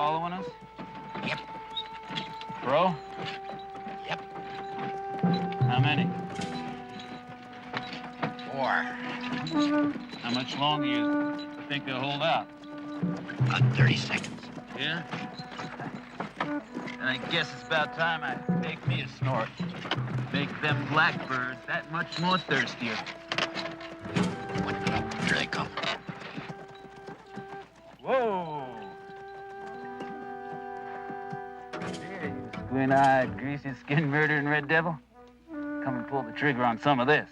following us? Yep. Bro? Yep. How many? 4. How much longer you think they'll hold out? About 30 seconds. Yeah? And I guess it's about time I make me a snort. Make them blackbirds that much more thirstier. Here they come. Whoa! Here, you squint-eyed, greasy-skinned murdering red devil. Come and pull the trigger on some of this.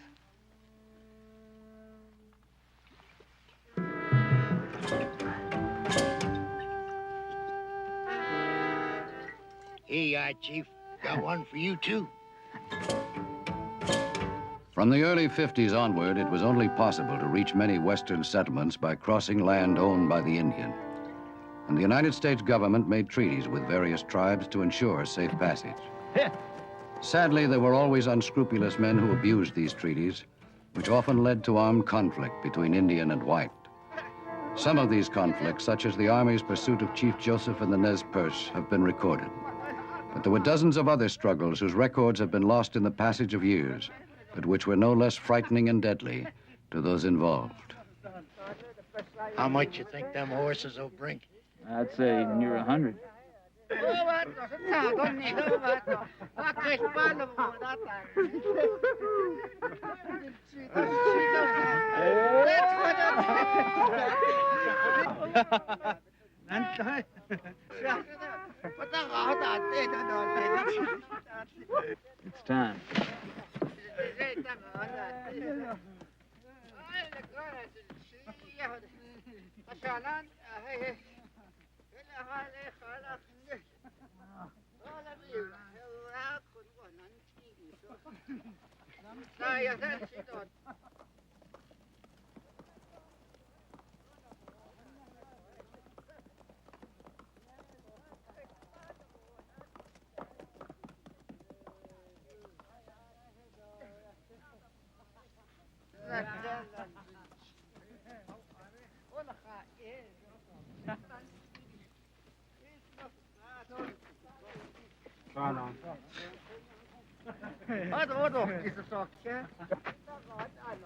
Here you are, Chief. Got one for you, too. From the early 50s onward, it was only possible to reach many Western settlements by crossing land owned by the Indian. And the United States government made treaties with various tribes to ensure safe passage. Sadly, there were always unscrupulous men who abused these treaties, which often led to armed conflict between Indian and white. Some of these conflicts, such as the Army's pursuit of Chief Joseph and the Nez Perce, have been recorded. But there were dozens of other struggles whose records have been lost in the passage of years, but which were no less frightening and deadly to those involved. How much you think them horses will bring? I'd say near 100. It's time.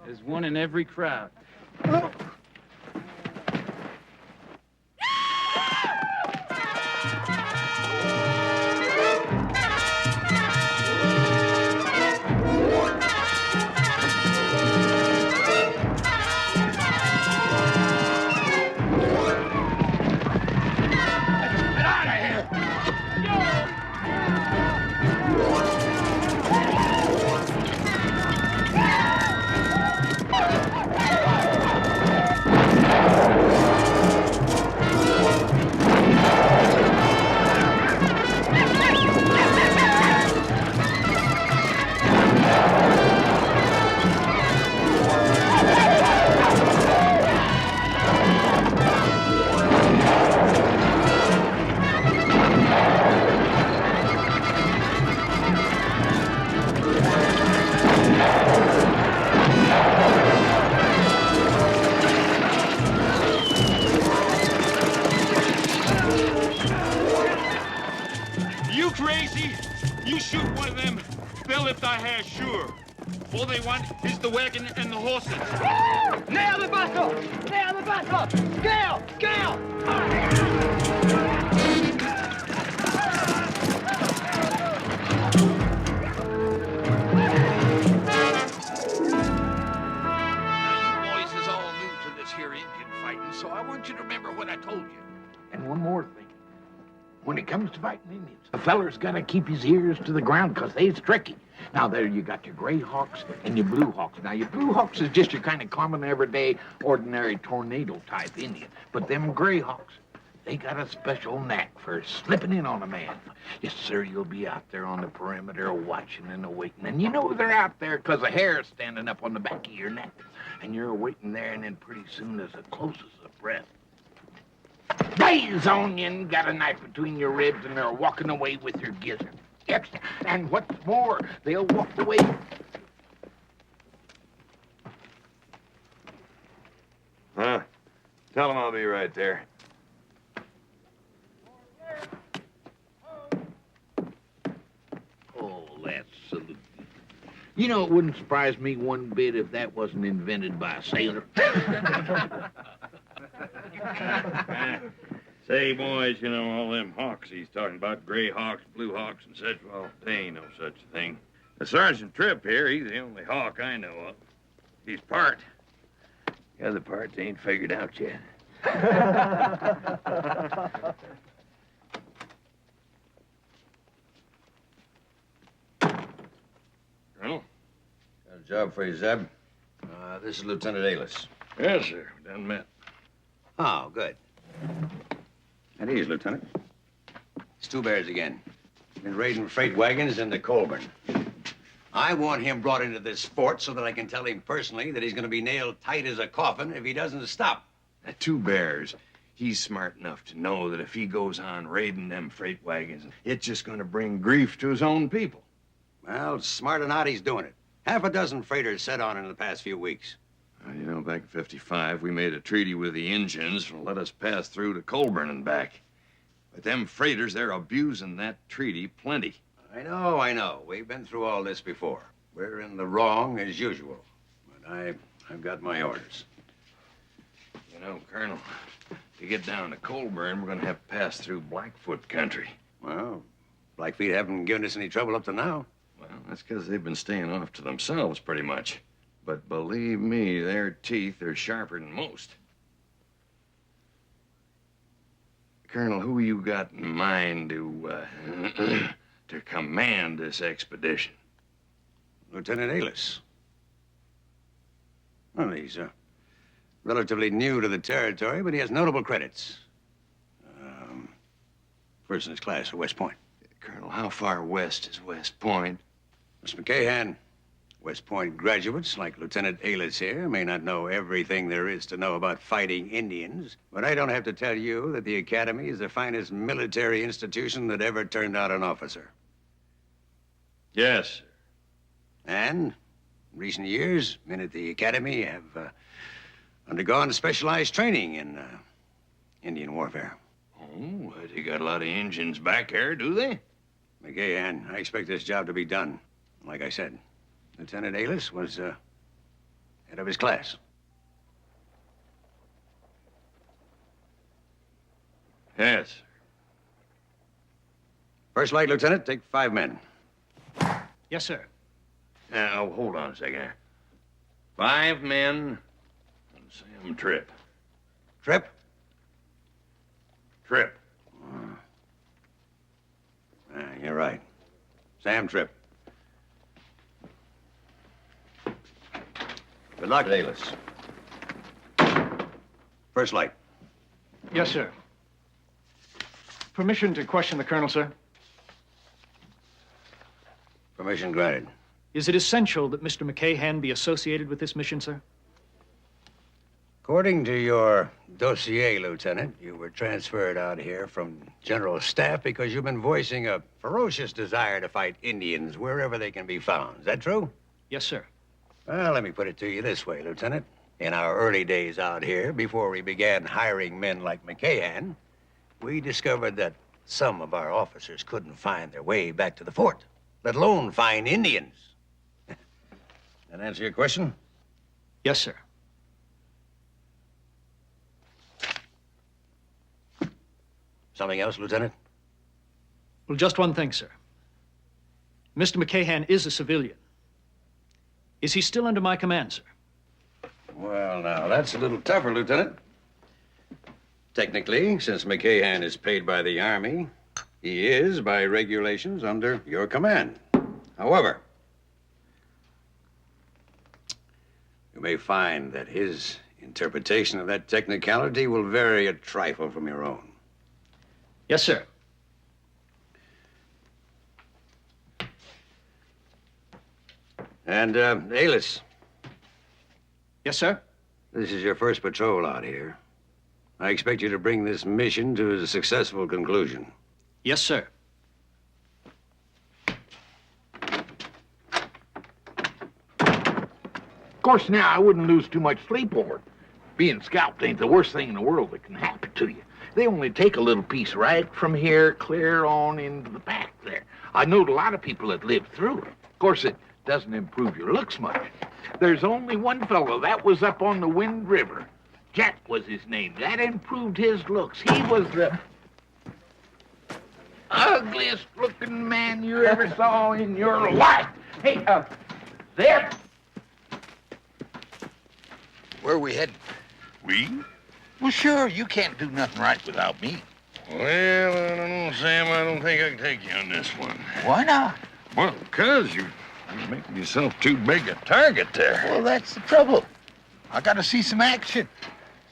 There's one in every crowd. You crazy? You shoot one of them, they'll lift our hair, sure. All they want is the wagon and the horses. Nail the bustle! Nail the bustle! Scale! Scale! So I want you to remember what I told you. And one more thing. When it comes to fighting Indians, a feller's got to keep his ears to the ground because they's tricky. Now, there you got your gray hawks and your blue hawks. Now, your blue hawks is just your kind of common, everyday, ordinary tornado-type Indian. But them gray hawks, they got a special knack for slipping in on a man. Yes, sir, you'll be out there on the perimeter watching and waiting. And you know they're out there because the hair's standing up on the back of your neck. And you're waiting there, and then pretty soon, as close as a breath, Days on you and got a knife between your ribs, and they're walking away with your gizzard. Yes, and what's more, they'll walk away. Huh? Tell them I'll be right there. You know, it wouldn't surprise me one bit if that wasn't invented by a sailor. Say, boys, you know, all them hawks he's talking about, gray hawks, blue hawks, and such, well, they ain't no such thing. The Sergeant Tripp here, he's the only hawk I know of. He's part. The other parts ain't figured out yet. Colonel? Got a job for you, Zeb. This is Lieutenant Aylis. Yes, sir. We done met. Oh, good. At ease, Lieutenant. It's Two Bears again. Been raiding freight wagons into Colburn. I want him brought into this fort so that I can tell him personally that he's going to be nailed tight as a coffin if he doesn't stop. That Two Bears, he's smart enough to know that if he goes on raiding them freight wagons, it's just going to bring grief to his own people. Well, smart or not, he's doing it. Half a dozen freighters set on in the past few weeks. You know, back in '55, we made a treaty with the Injuns to let us pass through to Colburn and back. But them freighters, they're abusing that treaty plenty. I know. We've been through all this before. We're in the wrong as usual. But I've got my orders. You know, Colonel, to get down to Colburn, we're going to have to pass through Blackfoot country. Well, Blackfeet haven't given us any trouble up to now. Well, that's because they've been staying off to themselves pretty much. But believe me, their teeth are sharper than most. Colonel, who you got in mind to command this expedition? Lieutenant Aylis. Well, he's relatively new to the territory, but he has notable credits. First in his class at West Point. Colonel, how far west is West Point? Mr. Macahan, West Point graduates like Lieutenant Aylis here may not know everything there is to know about fighting Indians, but I don't have to tell you that the Academy is the finest military institution that ever turned out an officer. Yes, sir. And in recent years, men at the Academy have undergone specialized training in Indian warfare. Oh, they got a lot of Injuns back there, do they? Macahan, I expect this job to be done. Like I said, Lieutenant Aylis was head of his class. Yes, sir. First light, Lieutenant, take 5 men. Yes, sir. Now, hold on a second. 5 men and Sam Tripp. Tripp? Tripp. You're right. Sam Tripp. Good luck, Aylis. First light. Yes, sir. Permission to question the colonel, sir? Permission granted. Is it essential that Mr. Macahan be associated with this mission, sir? According to your dossier, Lieutenant, you were transferred out here from General Staff because you've been voicing a ferocious desire to fight Indians wherever they can be found. Is that true? Yes, sir. Well, let me put it to you this way, Lieutenant. In our early days out here, before we began hiring men like Macahan, we discovered that some of our officers couldn't find their way back to the fort, let alone find Indians. That answer your question? Yes, sir. Something else, Lieutenant? Well, just one thing, sir. Mr. Macahan is a civilian. Is he still under my command, sir? Well, now, that's a little tougher, Lieutenant. Technically, since Macahan is paid by the Army, he is, by regulations, under your command. However, you may find that his interpretation of that technicality will vary a trifle from your own. Yes, sir. And, Aylis, Yes, sir. this is your first patrol out here. I expect you to bring this mission to a successful conclusion. Yes, sir. Of course, now, I wouldn't lose too much sleep over it. Being scalped ain't the worst thing in the world that can happen to you. They only take a little piece right from here, clear on into the back there. I knowed a lot of people that lived through it. Of course, it doesn't improve your looks much. There's only one fellow. That was up on the Wind River. Jack was his name. That improved his looks. He was the ugliest looking man you ever saw in your life. Hey, Zeb. Where are we heading? We? Well, sure, you can't do nothing right without me. Well, I don't know, Sam. I don't think I can take you on this one. Why not? Well, because you're making yourself too big a target there. Well, that's the trouble. I gotta see some action.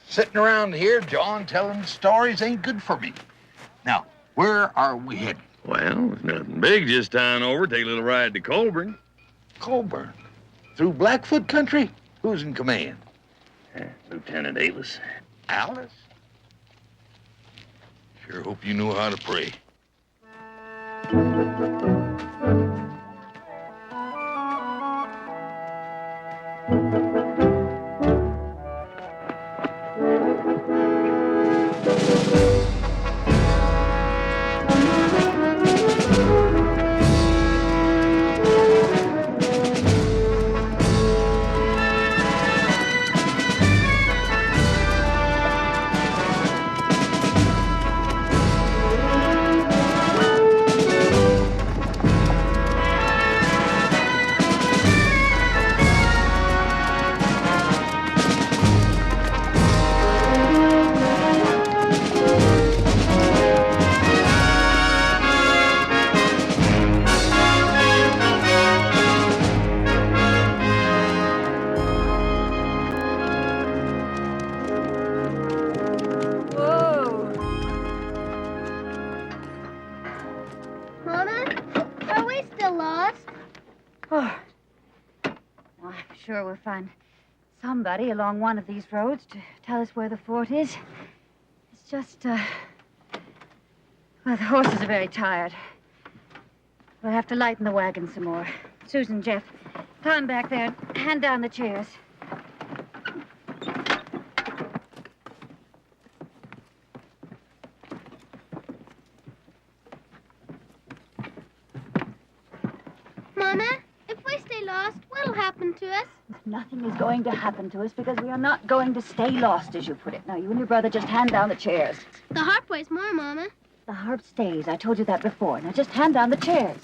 Sitting around here, John, telling stories ain't good for me. Now, where are we heading? Well, it's nothing big. Just on over, take a little ride to Colburn. Colburn. Through Blackfoot country? Who's in command? Lieutenant Alice. Alice? Sure hope you know how to pray. Sure we'll find somebody along one of these roads to tell us where the fort is. It's just, well, the horses are very tired. We'll have to lighten the wagon some more. Susan, Jeff, climb back there and hand down the chairs. Mama, if we stay lost, what'll happen to us? Nothing is going to happen to us because we are not going to stay lost, as you put it. Now, you and your brother just hand down the chairs. The harp weighs more, Mama. The harp stays. I told you that before. Now, just hand down the chairs.